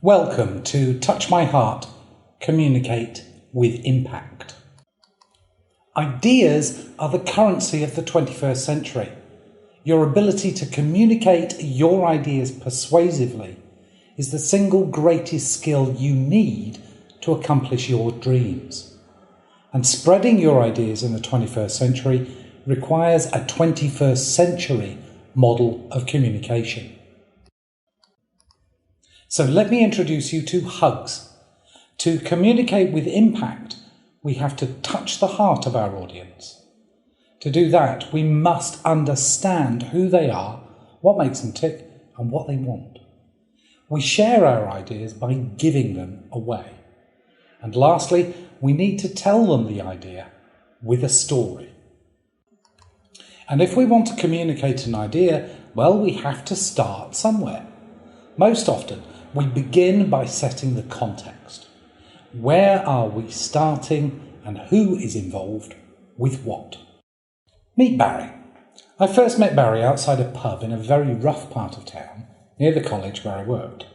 Welcome to Touch My Heart, Communicate with Impact. Ideas are the currency of the 21st century. Your ability to communicate your ideas persuasively is the single greatest skill you need to accomplish your dreams. And spreading your ideas in the 21st century requires a 21st century model of communication. So let me introduce you to hugs. To communicate with impact, we have to touch the heart of our audience. To do that, we must understand who they are, what makes them tick, and what they want. We share our ideas by giving them away. And lastly, we need to tell them the idea with a story. And if we want to communicate an idea, well, we have to start somewhere. Most often, we begin by setting the context. Where are we starting and who is involved with what? Meet Barry. I first met Barry outside a pub in a very rough part of town, near the college where I worked.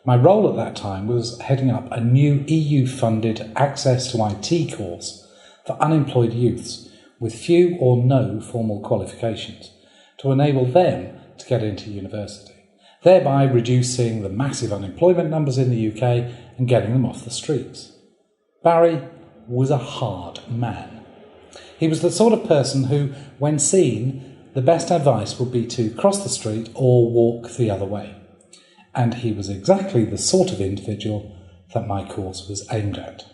My role at that time was heading up a new EU-funded Access to IT course for unemployed youths with few or no formal qualifications to enable them to get into university, thereby reducing the massive unemployment numbers in the UK and getting them off the streets. Barry was a hard man. He was the sort of person who, when seen, the best advice would be to cross the street or walk the other way. And he was exactly the sort of individual that my course was aimed at.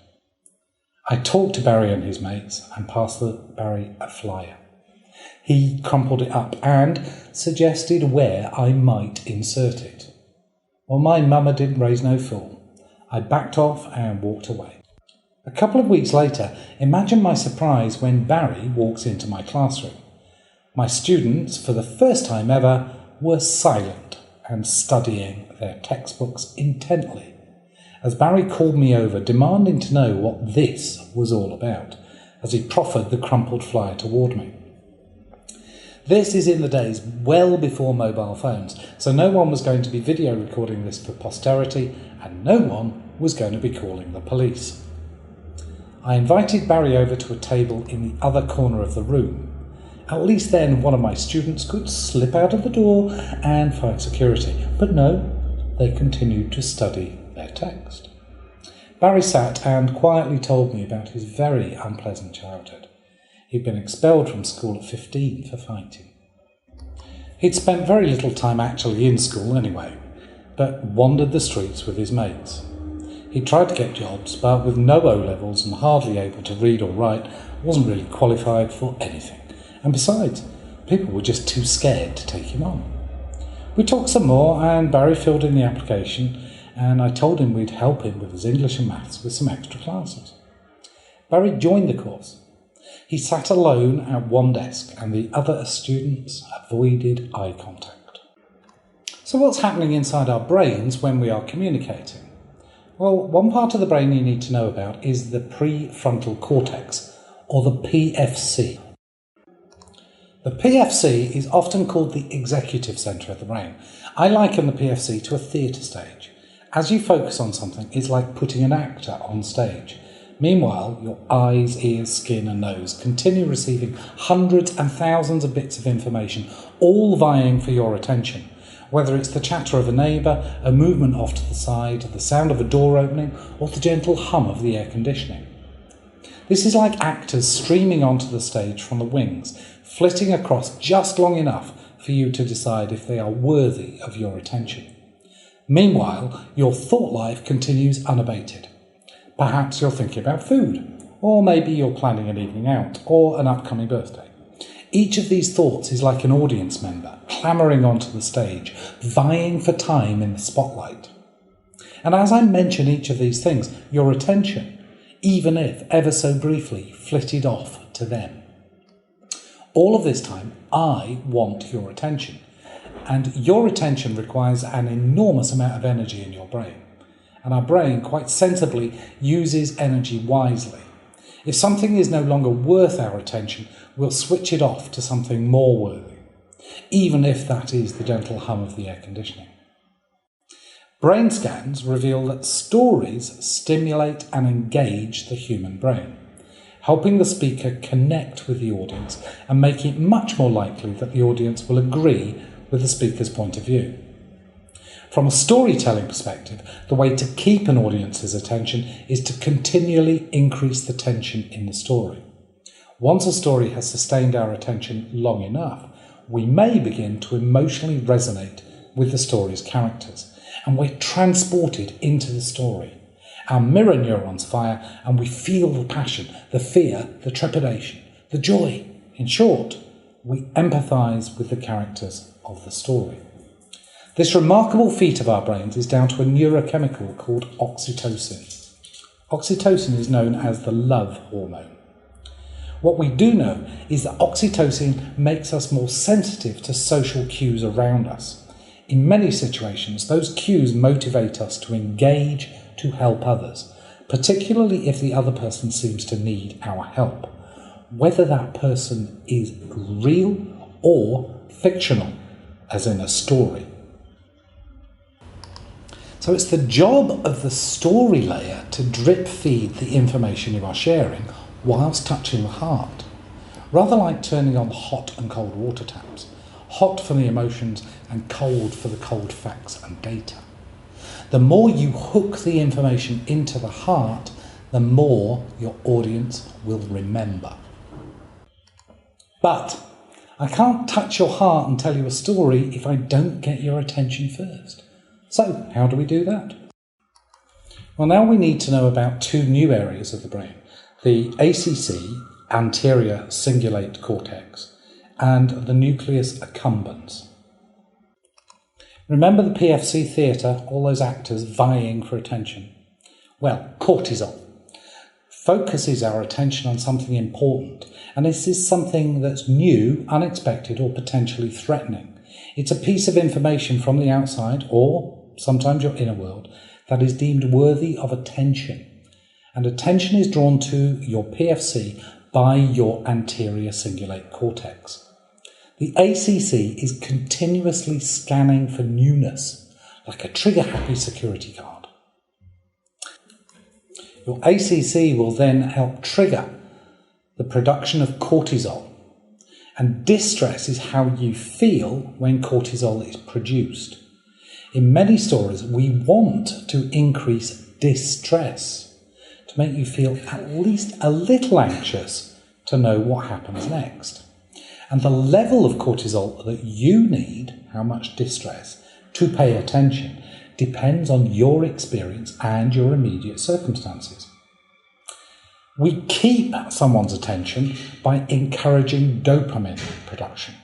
I talked to Barry and his mates and passed Barry a flyer. He crumpled it up and suggested where I might insert it. Well, my mama didn't raise no fool. I backed off and walked away. A couple of weeks later, imagine my surprise when Barry walks into my classroom. My students, for the first time ever, were silent and studying their textbooks intently, as Barry called me over, demanding to know what this was all about, as he proffered the crumpled flyer toward me. This is in the days well before mobile phones, so no one was going to be video recording this for posterity, and no one was going to be calling the police. I invited Barry over to a table in the other corner of the room. At least then one of my students could slip out of the door and find security. But no, they continued to study their text. Barry sat and quietly told me about his very unpleasant childhood. He'd been expelled from school at 15 for fighting. He'd spent very little time actually in school anyway, but wandered the streets with his mates. He tried to get jobs, but with no O-levels and hardly able to read or write, wasn't really qualified for anything. And besides, people were just too scared to take him on. We talked some more, and Barry filled in the application, and I told him we'd help him with his English and maths with some extra classes. Barry joined the course. He sat alone at one desk, and the other students avoided eye contact. So what's happening inside our brains when we are communicating? Well, one part of the brain you need to know about is the prefrontal cortex, or the PFC. The PFC is often called the executive centre of the brain. I liken the PFC to a theatre stage. As you focus on something, it's like putting an actor on stage. Meanwhile, your eyes, ears, skin and nose continue receiving hundreds and thousands of bits of information, all vying for your attention. Whether it's the chatter of a neighbour, a movement off to the side, the sound of a door opening, or the gentle hum of the air conditioning. This is like actors streaming onto the stage from the wings, flitting across just long enough for you to decide if they are worthy of your attention. Meanwhile, your thought life continues unabated. Perhaps you're thinking about food, or maybe you're planning an evening out, or an upcoming birthday. Each of these thoughts is like an audience member clamouring onto the stage, vying for time in the spotlight. And as I mention each of these things, your attention, even if ever so briefly, flitted off to them. All of this time, I want your attention. And your attention requires an enormous amount of energy in your brain. And our brain, quite sensibly, uses energy wisely. If something is no longer worth our attention, we'll switch it off to something more worthy, even if that is the gentle hum of the air conditioning. Brain scans reveal that stories stimulate and engage the human brain, helping the speaker connect with the audience and making it much more likely that the audience will agree with the speaker's point of view. From a storytelling perspective, the way to keep an audience's attention is to continually increase the tension in the story. Once a story has sustained our attention long enough, we may begin to emotionally resonate with the story's characters, and we're transported into the story. Our mirror neurons fire and we feel the passion, the fear, the trepidation, the joy. In short, we empathise with the characters of the story. This remarkable feat of our brains is down to a neurochemical called oxytocin. Oxytocin is known as the love hormone. What we do know is that oxytocin makes us more sensitive to social cues around us. In many situations, those cues motivate us to engage, to help others, particularly if the other person seems to need our help, whether that person is real or fictional, as in a story. So it's the job of the story layer to drip feed the information you are sharing whilst touching the heart, rather like turning on hot and cold water taps, hot for the emotions and cold for the cold facts and data. The more you hook the information into the heart, the more your audience will remember. But I can't touch your heart and tell you a story if I don't get your attention first. So, how do we do that? Well, now we need to know about two new areas of the brain, the ACC, anterior cingulate cortex, and the nucleus accumbens. Remember the PFC theatre, all those actors vying for attention? Well, cortisol focuses our attention on something important, and this is something that's new, unexpected, or potentially threatening. It's a piece of information from the outside, or sometimes your inner world, that is deemed worthy of attention. And attention is drawn to your PFC by your anterior cingulate cortex. The ACC is continuously scanning for newness, like a trigger-happy security card. Your ACC will then help trigger the production of cortisol. And distress is how you feel when cortisol is produced. In many stories, we want to increase distress to make you feel at least a little anxious to know what happens next. And the level of cortisol that you need, how much distress, to pay attention, depends on your experience and your immediate circumstances. We keep someone's attention by encouraging dopamine production.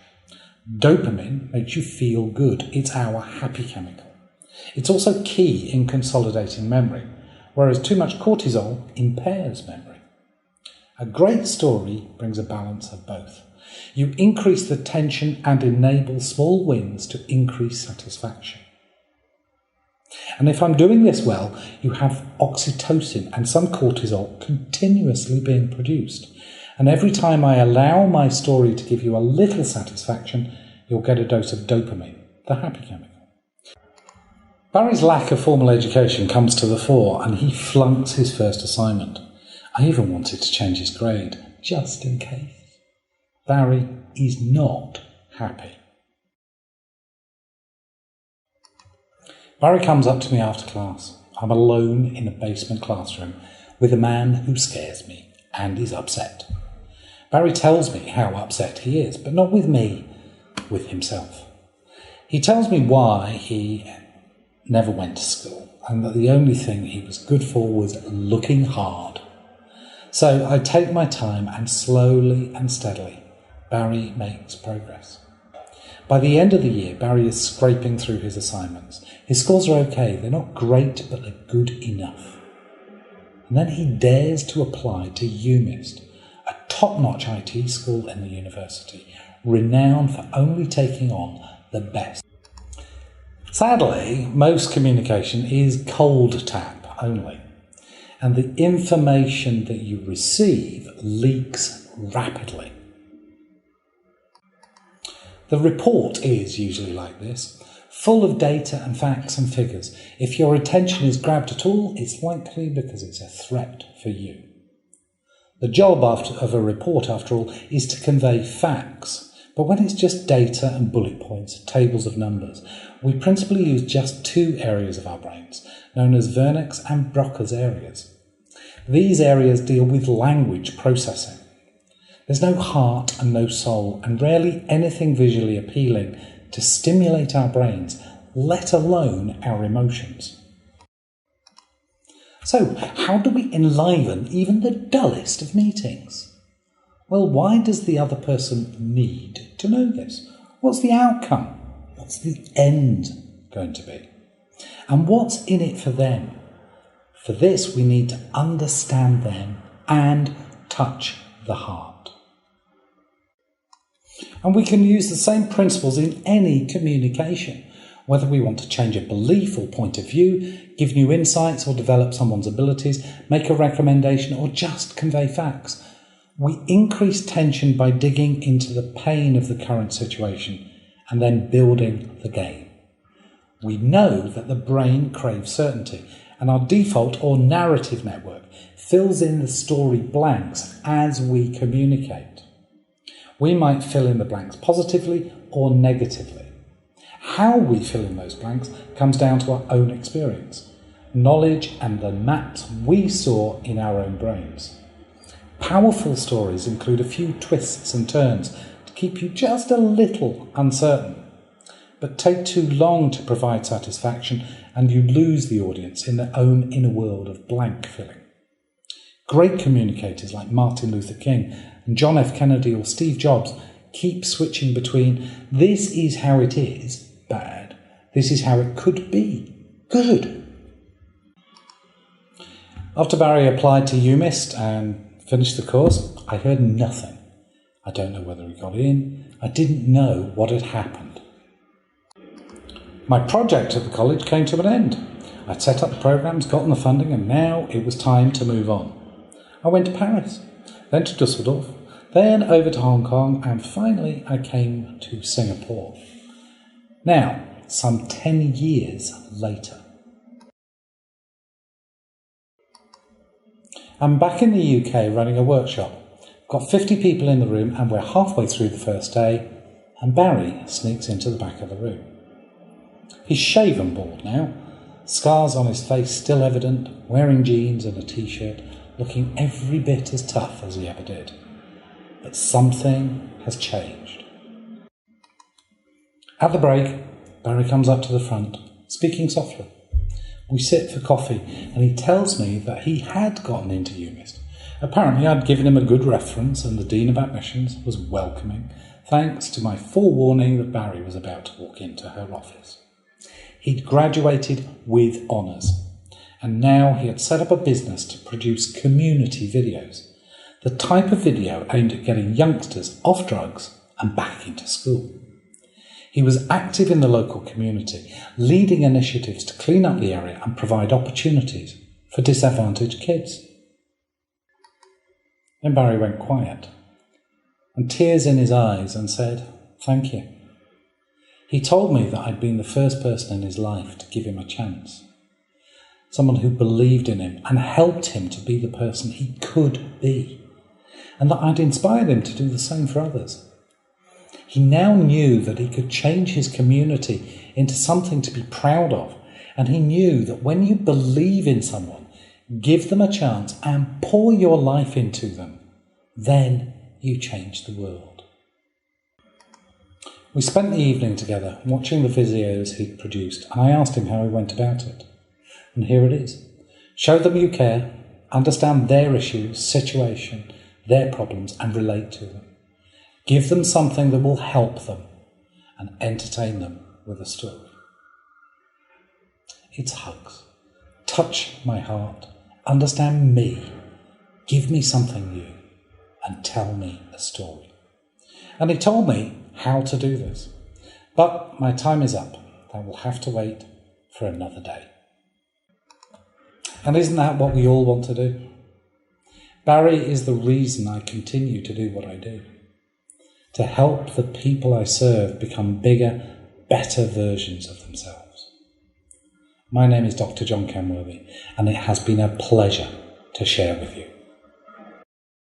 Dopamine makes you feel good. It's our happy chemical. It's also key in consolidating memory, whereas too much cortisol impairs memory. A great story brings a balance of both. You increase the tension and enable small wins to increase satisfaction. And if I'm doing this well, you have oxytocin and some cortisol continuously being produced. And every time I allow my story to give you a little satisfaction, you'll get a dose of dopamine, the happy chemical. Barry's lack of formal education comes to the fore and he flunks his first assignment. I even wanted to change his grade, just in case. Barry is not happy. Barry comes up to me after class. I'm alone in a basement classroom with a man who scares me and is upset. Barry tells me how upset he is, but not with me, with himself. He tells me why he never went to school and that the only thing he was good for was looking hard. So I take my time and slowly and steadily, Barry makes progress. By the end of the year, Barry is scraping through his assignments. His scores are okay. They're not great, but they're good enough. And then he dares to apply to UMIST, a top-notch IT school in the university, renowned for only taking on the best. Sadly, most communication is cold tap only, and the information that you receive leaks rapidly. The report is usually like this. full of data and facts and figures. If your attention is grabbed at all, it's likely because it's a threat for you. The job of a report, after all, is to convey facts. But when it's just data and bullet points, tables of numbers, we principally use just two areas of our brains, known as Wernicke's and Broca's areas. These areas deal with language processing. There's no heart and no soul, and rarely anything visually appealing to stimulate our brains, let alone our emotions. So, how do we enliven even the dullest of meetings? Well, why does the other person need to know this? What's the outcome? What's the end going to be? And what's in it for them? For this, we need to understand them and touch the heart. And we can use the same principles in any communication, whether we want to change a belief or point of view, give new insights or develop someone's abilities, make a recommendation or just convey facts. We increase tension by digging into the pain of the current situation and then building the game. We know that the brain craves certainty, and our default or narrative network fills in the story blanks as we communicate. We might fill in the blanks positively or negatively. How we fill in those blanks comes down to our own experience, knowledge and the maps we saw in our own brains. Powerful stories include a few twists and turns to keep you just a little uncertain, but take too long to provide satisfaction and you lose the audience in their own inner world of blank filling. Great communicators like Martin Luther King and John F. Kennedy or Steve Jobs keep switching between this is how it is, bad, this is how it could be, good. After Barry applied to UMIST and finished the course, I heard nothing. I don't know whether he got in. I didn't know what had happened. My project at the college came to an end. I'd set up the programmes, gotten the funding, and now it was time to move on. I went to Paris, then to Dusseldorf, then over to Hong Kong, and finally I came to Singapore. Now, some 10 years later. I'm back in the UK running a workshop. Got 50 people in the room and we're halfway through the first day, and Barry sneaks into the back of the room. He's shaven bald now, scars on his face still evident, wearing jeans and a t-shirt, looking every bit as tough as he ever did. But something has changed. At the break, Barry comes up to the front, speaking softly. We sit for coffee and he tells me that he had gotten into UMIST. Apparently I'd given him a good reference and the Dean of Admissions was welcoming, thanks to my forewarning that Barry was about to walk into her office. He'd graduated with honours, and now he had set up a business to produce community videos, the type of video aimed at getting youngsters off drugs and back into school. He was active in the local community, leading initiatives to clean up the area and provide opportunities for disadvantaged kids. Then Barry went quiet, and tears in his eyes, and said, "Thank you." He told me that I'd been the first person in his life to give him a chance, someone who believed in him and helped him to be the person he could be, and that I'd inspired him to do the same for others. He now knew that he could change his community into something to be proud of, and he knew that when you believe in someone, give them a chance and pour your life into them, then you change the world. We spent the evening together watching the videos he'd produced, and I asked him how he went about it. And here it is. Show them you care, understand their issues, situation, their problems, and relate to them. Give them something that will help them and entertain them with a story. It's hugs. Touch my heart. Understand me. Give me something new and tell me a story. And he told me how to do this. But my time is up. I will have to wait for another day. And isn't that what we all want to do? Barry is the reason I continue to do what I do. To help the people I serve become bigger, better versions of themselves. My name is Dr. John Kenworthy, and it has been a pleasure to share with you.